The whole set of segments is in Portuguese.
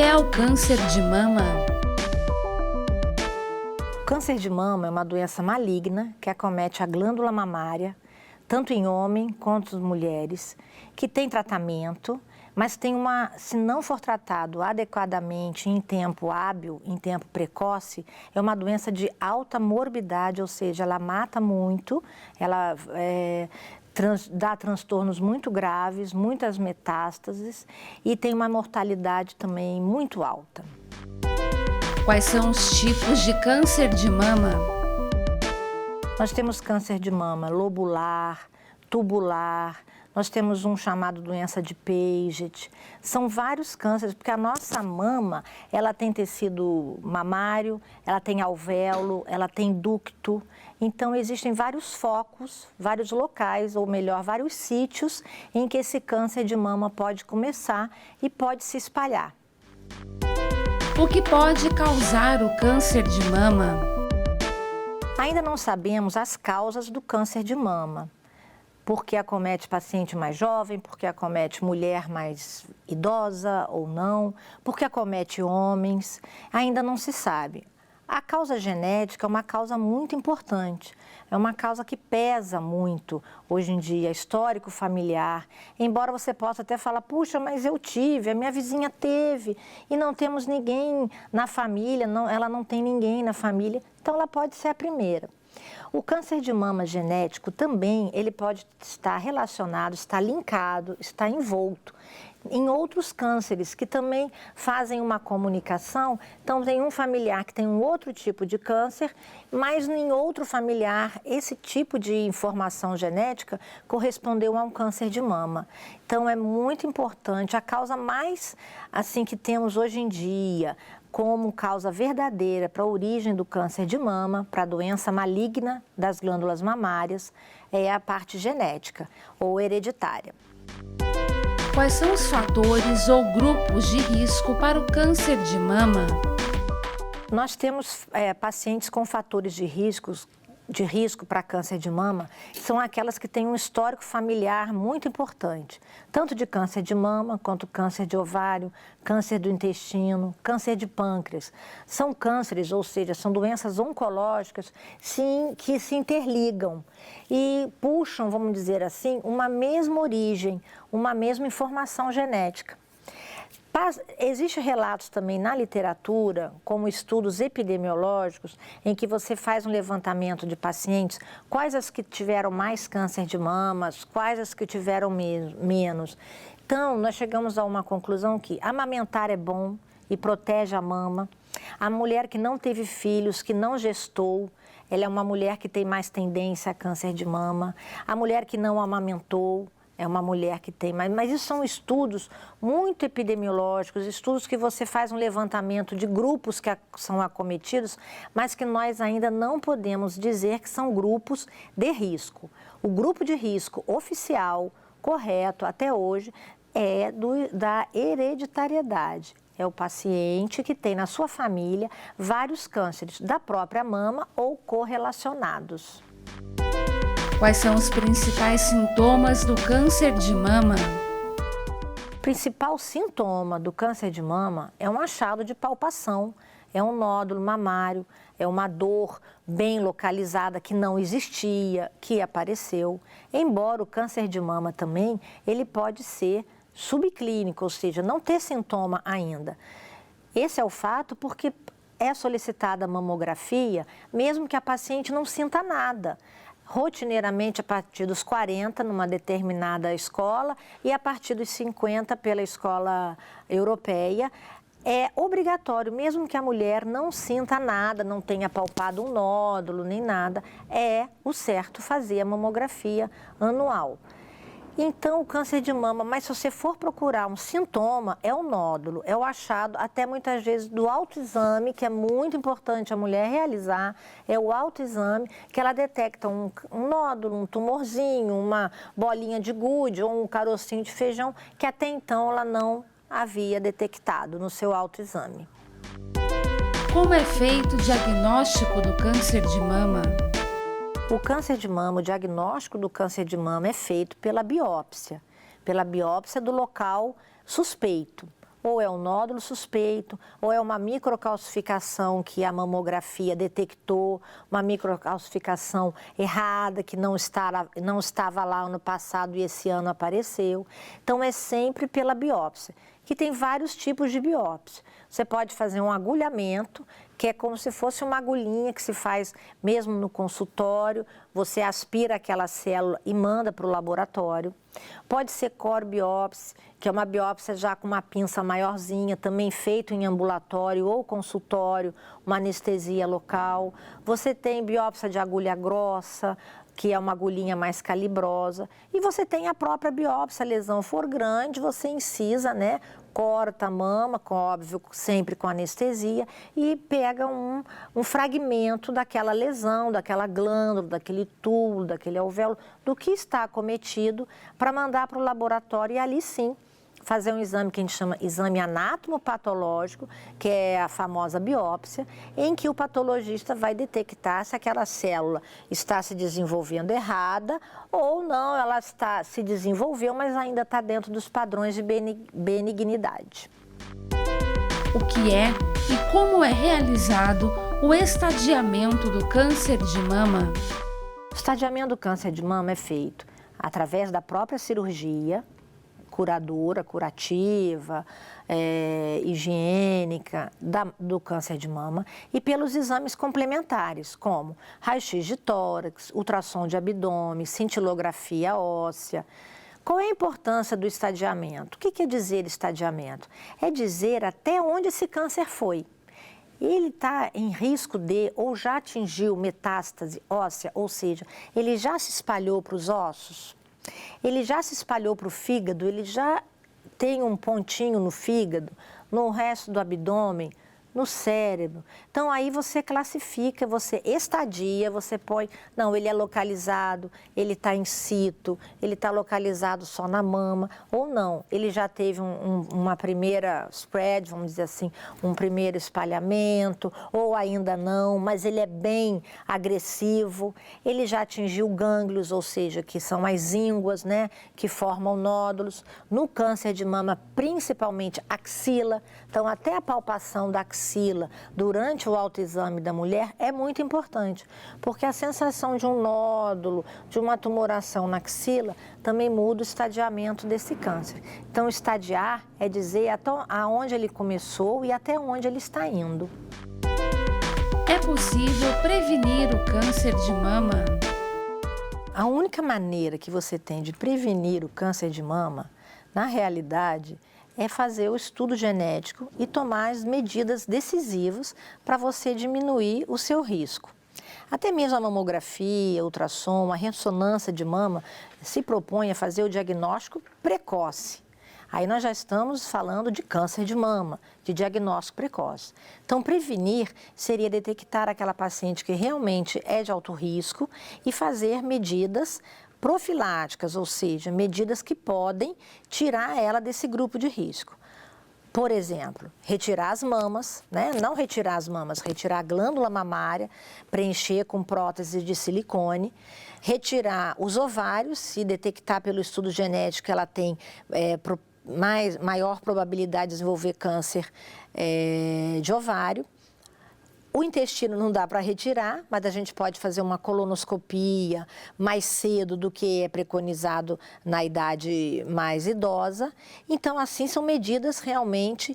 é o câncer de mama? O câncer de mama é uma doença maligna que acomete a glândula mamária, tanto em homem quanto em mulheres, que tem tratamento, mas se não for tratado adequadamente em tempo hábil, em tempo precoce, é uma doença de alta morbidade, ou seja, ela mata muito, ela dá transtornos muito graves, muitas metástases e tem uma mortalidade também muito alta. Quais são os tipos de câncer de mama? Nós temos câncer de mama lobular, tubular, nós temos um chamado doença de Paget. São vários cânceres, porque a nossa mama, ela tem tecido mamário, ela tem alvéolo, ela tem ducto. Então, existem vários focos, vários locais, ou melhor, vários sítios em que esse câncer de mama pode começar e pode se espalhar. O que pode causar o câncer de mama? Ainda não sabemos as causas do câncer de mama. Porque acomete paciente mais jovem, porque acomete mulher mais idosa ou não, porque acomete homens, ainda não se sabe. A causa genética é uma causa muito importante, é uma causa que pesa muito hoje em dia, histórico familiar. Embora você possa até falar, puxa, mas eu tive, a minha vizinha teve, e não temos ninguém na família, ela não tem ninguém na família, então ela pode ser a primeira. O câncer de mama genético também, ele pode estar relacionado, estar linkado, estar envolto em outros cânceres que também fazem uma comunicação. Então, tem um familiar que tem um outro tipo de câncer, mas em outro familiar, esse tipo de informação genética correspondeu a um câncer de mama. Então, é muito importante, a causa mais assim que temos hoje em dia, como causa verdadeira para a origem do câncer de mama, para a doença maligna das glândulas mamárias, é a parte genética ou hereditária. Quais são os fatores ou grupos de risco para o câncer de mama? Nós temos pacientes com fatores de risco para câncer de mama, são aquelas que têm um histórico familiar muito importante, tanto de câncer de mama, quanto câncer de ovário, câncer do intestino, câncer de pâncreas. São cânceres, ou seja, são doenças oncológicas que se interligam e puxam, vamos dizer assim, uma mesma origem, uma mesma informação genética. Existem relatos também na literatura, como estudos epidemiológicos, em que você faz um levantamento de pacientes, quais as que tiveram mais câncer de mama, quais as que tiveram menos. Então, nós chegamos a uma conclusão que amamentar é bom e protege a mama. A mulher que não teve filhos, que não gestou, ela é uma mulher que tem mais tendência a câncer de mama. A mulher que não amamentou, é uma mulher que tem mais, mas isso são estudos muito epidemiológicos, estudos que você faz um levantamento de grupos que são acometidos, mas que nós ainda não podemos dizer que são grupos de risco. O grupo de risco oficial, correto, até hoje, é da hereditariedade. É o paciente que tem na sua família vários cânceres da própria mama ou correlacionados. Quais são os principais sintomas do câncer de mama? O principal sintoma do câncer de mama é um achado de palpação, é um nódulo mamário, é uma dor bem localizada que não existia, que apareceu. Embora o câncer de mama também, ele pode ser subclínico, ou seja, não ter sintoma ainda. Esse é o fato porque é solicitada a mamografia, mesmo que a paciente não sinta nada. Rotineiramente a partir dos 40 numa determinada escola e a partir dos 50 pela escola europeia. É obrigatório, mesmo que a mulher não sinta nada, não tenha palpado um nódulo nem nada, é o certo fazer a mamografia anual. Então, o câncer de mama, mas se você for procurar um sintoma, é o nódulo, é o achado, até muitas vezes do autoexame, que é muito importante a mulher realizar, é o autoexame, que ela detecta um nódulo, um tumorzinho, uma bolinha de gude ou um carocinho de feijão, que até então ela não havia detectado no seu autoexame. Como é feito o diagnóstico do câncer de mama? O câncer de mama, o diagnóstico do câncer de mama é feito pela biópsia do local suspeito. ou é um nódulo suspeito, ou é uma microcalcificação que a mamografia detectou, uma microcalcificação errada que não estava lá no passado e esse ano apareceu. Então, é sempre pela biópsia, que tem vários tipos de biópsia. Você pode fazer um agulhamento, que é como se fosse uma agulhinha que se faz mesmo no consultório, você aspira aquela célula e manda para o laboratório. Pode ser core biópsia, que é uma biópsia já com uma pinça maiorzinha, também feito em ambulatório ou consultório, uma anestesia local. Você tem biópsia de agulha grossa, que é uma agulhinha mais calibrosa. E você tem a própria biópsia, a lesão for grande, você incisa, né? Corta a mama, óbvio, sempre com anestesia, e pega um fragmento daquela lesão, daquela glândula, daquele túbulo, daquele alvéolo, do que está acometido, para mandar para o laboratório e ali sim fazer um exame que a gente chama exame anatomopatológico, que é a famosa biópsia, em que o patologista vai detectar se aquela célula está se desenvolvendo errada ou não, ela se desenvolveu, mas ainda está dentro dos padrões de benignidade. O que é e como é realizado o estadiamento do câncer de mama? O estadiamento do câncer de mama é feito através da própria cirurgia, curadora, curativa, higiênica do câncer de mama e pelos exames complementares, como raio-x de tórax, ultrassom de abdômen, cintilografia óssea. Qual é a importância do estadiamento? O que quer dizer estadiamento? É dizer até onde esse câncer foi. Ele está em risco de ou já atingiu metástase óssea, ou seja, ele já se espalhou para os ossos? Ele já se espalhou para o fígado, ele já tem um pontinho no fígado, no resto do abdômen, no cérebro. Então, aí você classifica, você estadia, você põe, não, ele é localizado, ele está in situ, ele está localizado só na mama, ou não, ele já teve uma primeira spread, vamos dizer assim, um primeiro espalhamento, ou ainda não, mas ele é bem agressivo, ele já atingiu gânglios, ou seja, que são as ínguas, né, que formam nódulos. No câncer de mama, principalmente axila, então até a palpação da axila durante o autoexame da mulher é muito importante, porque a sensação de um nódulo, de uma tumoração na axila, também muda o estadiamento desse câncer. Então, estadiar é dizer aonde ele começou e até onde ele está indo. É possível prevenir o câncer de mama? A única maneira que você tem de prevenir o câncer de mama, na realidade, é fazer o estudo genético e tomar as medidas decisivas para você diminuir o seu risco. Até mesmo a mamografia, ultrassom, a ressonância de mama se propõe a fazer o diagnóstico precoce. Aí nós já estamos falando de câncer de mama, de diagnóstico precoce. Então, prevenir seria detectar aquela paciente que realmente é de alto risco e fazer medidas profiláticas, ou seja, medidas que podem tirar ela desse grupo de risco. Por exemplo, retirar as mamas, né? Não retirar as mamas, retirar a glândula mamária, preencher com prótese de silicone, retirar os ovários, se detectar pelo estudo genético que ela tem maior probabilidade de desenvolver câncer de ovário. O intestino não dá para retirar, mas a gente pode fazer uma colonoscopia mais cedo do que é preconizado na idade mais idosa. Então, assim, são medidas realmente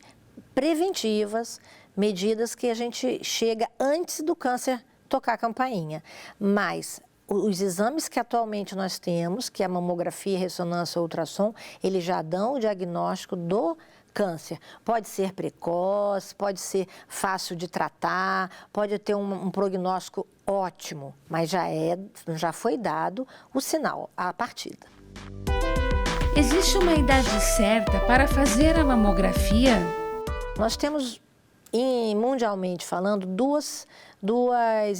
preventivas, medidas que a gente chega antes do câncer tocar a campainha. Mas os exames que atualmente nós temos, que é a mamografia, ressonância ou ultrassom, eles já dão o diagnóstico do câncer. Pode ser precoce, pode ser fácil de tratar, pode ter um prognóstico ótimo, mas já foi dado o sinal, a partida. Existe uma idade certa para fazer a mamografia? Nós temos, mundialmente falando, duas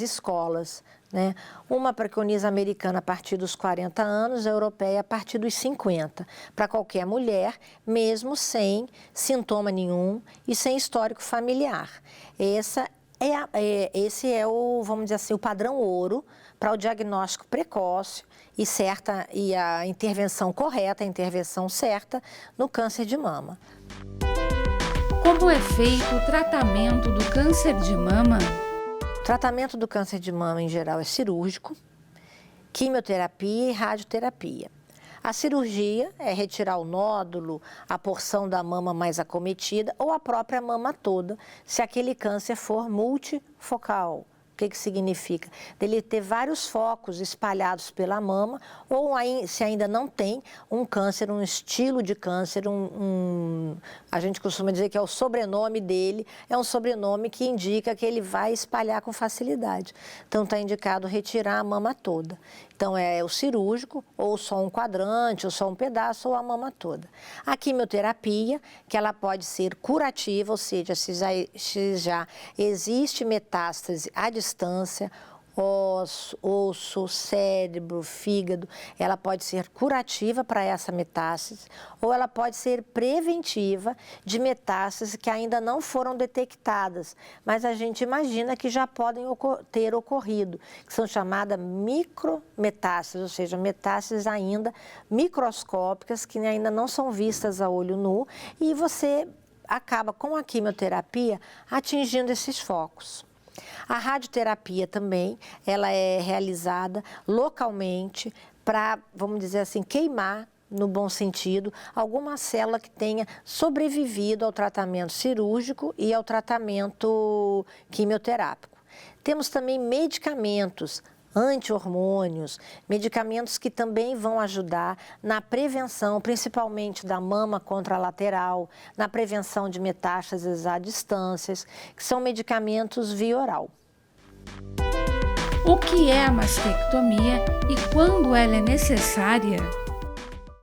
escolas, né? Uma preconiza a americana a partir dos 40 anos, a europeia a partir dos 50, para qualquer mulher, mesmo sem sintoma nenhum e sem histórico familiar. Esse é o, vamos dizer assim, o padrão ouro para o diagnóstico precoce e a intervenção correta, a intervenção certa no câncer de mama. Como é feito o tratamento do câncer de mama? O tratamento do câncer de mama, em geral, é cirúrgico, quimioterapia e radioterapia. A cirurgia é retirar o nódulo, a porção da mama mais acometida ou a própria mama toda, se aquele câncer for multifocal. O que significa? Dele ter vários focos espalhados pela mama, ou se ainda não tem, um câncer, um estilo de câncer, a gente costuma dizer que é o sobrenome dele, é um sobrenome que indica que ele vai espalhar com facilidade. Então, está indicado retirar a mama toda. Então, é o cirúrgico, ou só um quadrante, ou só um pedaço, ou a mama toda. A quimioterapia, que ela pode ser curativa, ou seja, se já existe metástase à distância, osso, cérebro, fígado, ela pode ser curativa para essa metástase ou ela pode ser preventiva de metástases que ainda não foram detectadas, mas a gente imagina que já podem ter ocorrido, que são chamadas micrometástases, ou seja, metástases ainda microscópicas que ainda não são vistas a olho nu e você acaba com a quimioterapia atingindo esses focos. A radioterapia também, ela é realizada localmente para, vamos dizer assim, queimar, no bom sentido, alguma célula que tenha sobrevivido ao tratamento cirúrgico e ao tratamento quimioterápico. Temos também medicamentos, anti-hormônios, medicamentos que também vão ajudar na prevenção, principalmente da mama contralateral, na prevenção de metástases à distâncias, que são medicamentos via oral. O que é a mastectomia e quando ela é necessária?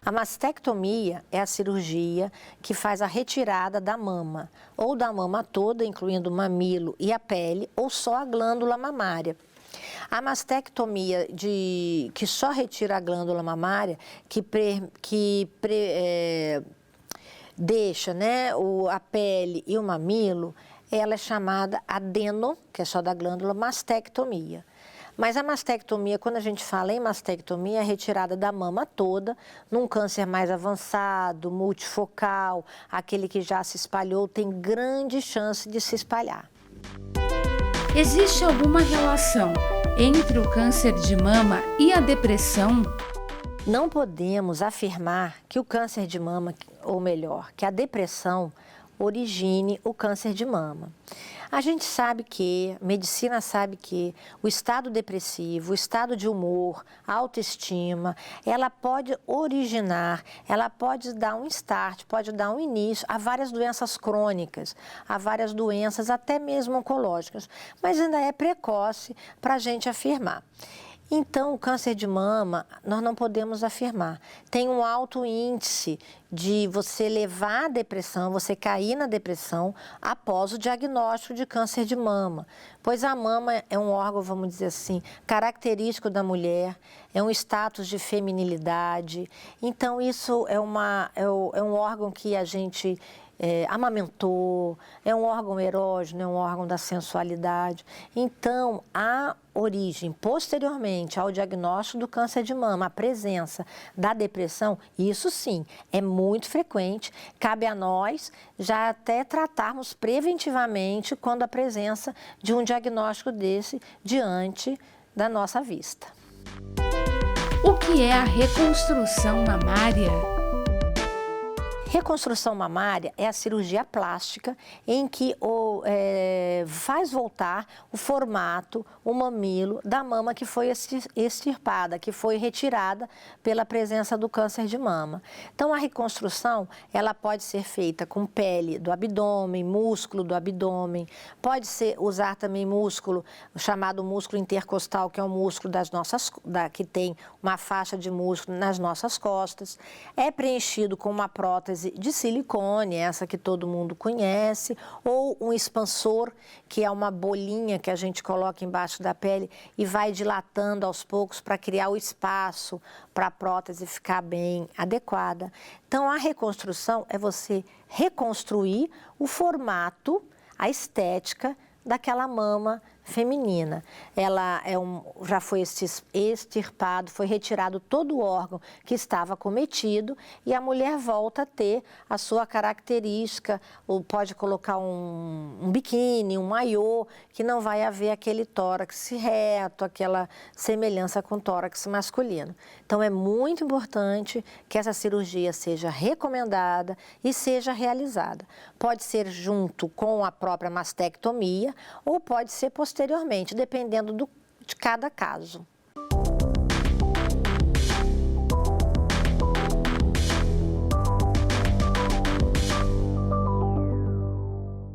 A mastectomia é a cirurgia que faz a retirada da mama, ou da mama toda, incluindo o mamilo e a pele, ou só a glândula mamária. A mastectomia que só retira a glândula mamária, deixa, né, a pele e o mamilo, ela é chamada adeno, que é só da glândula, mastectomia. Mas a mastectomia, quando a gente fala em mastectomia, é retirada da mama toda, num câncer mais avançado, multifocal, aquele que já se espalhou, tem grande chance de se espalhar. Existe alguma relação entre o câncer de mama e a depressão? Não podemos afirmar que o câncer de mama, ou melhor, que a depressão origine o câncer de mama. A gente sabe que, a medicina sabe que o estado depressivo, o estado de humor, a autoestima, ela pode originar, ela pode dar um start, pode dar um início a várias doenças crônicas, a várias doenças até mesmo oncológicas, mas ainda é precoce para a gente afirmar. Então, o câncer de mama, nós não podemos afirmar. Tem um alto índice de você levar a depressão, você cair na depressão após o diagnóstico de câncer de mama. Pois a mama é um órgão, vamos dizer assim, característico da mulher, é um status de feminilidade. Então, isso é um órgão que a gente amamentou, é um órgão erógeno, é um órgão da sensualidade. Então, a origem, posteriormente ao diagnóstico do câncer de mama, a presença da depressão, isso sim, é muito frequente. Cabe a nós já até tratarmos preventivamente quando a presença de um diagnóstico desse diante da nossa vista. O que é a reconstrução mamária? Reconstrução mamária é a cirurgia plástica em que faz voltar o formato, o mamilo da mama que foi extirpada, que foi retirada pela presença do câncer de mama. Então, a reconstrução, ela pode ser feita com pele do abdômen, músculo do abdômen, pode usar também músculo, o chamado músculo intercostal, que é um músculo que tem uma faixa de músculo nas nossas costas, é preenchido com uma prótese de silicone, essa que todo mundo conhece, ou um expansor, que é uma bolinha que a gente coloca embaixo da pele e vai dilatando aos poucos para criar o espaço para a prótese ficar bem adequada. Então, a reconstrução é você reconstruir o formato, a estética daquela mama feminina. Ela já foi extirpado, foi retirado todo o órgão que estava acometido e a mulher volta a ter a sua característica, ou pode colocar um biquíni, um maiô, que não vai haver aquele tórax reto, aquela semelhança com o tórax masculino. Então, é muito importante que essa cirurgia seja recomendada e seja realizada. Pode ser junto com a própria mastectomia ou pode ser posteriormente, dependendo de cada caso.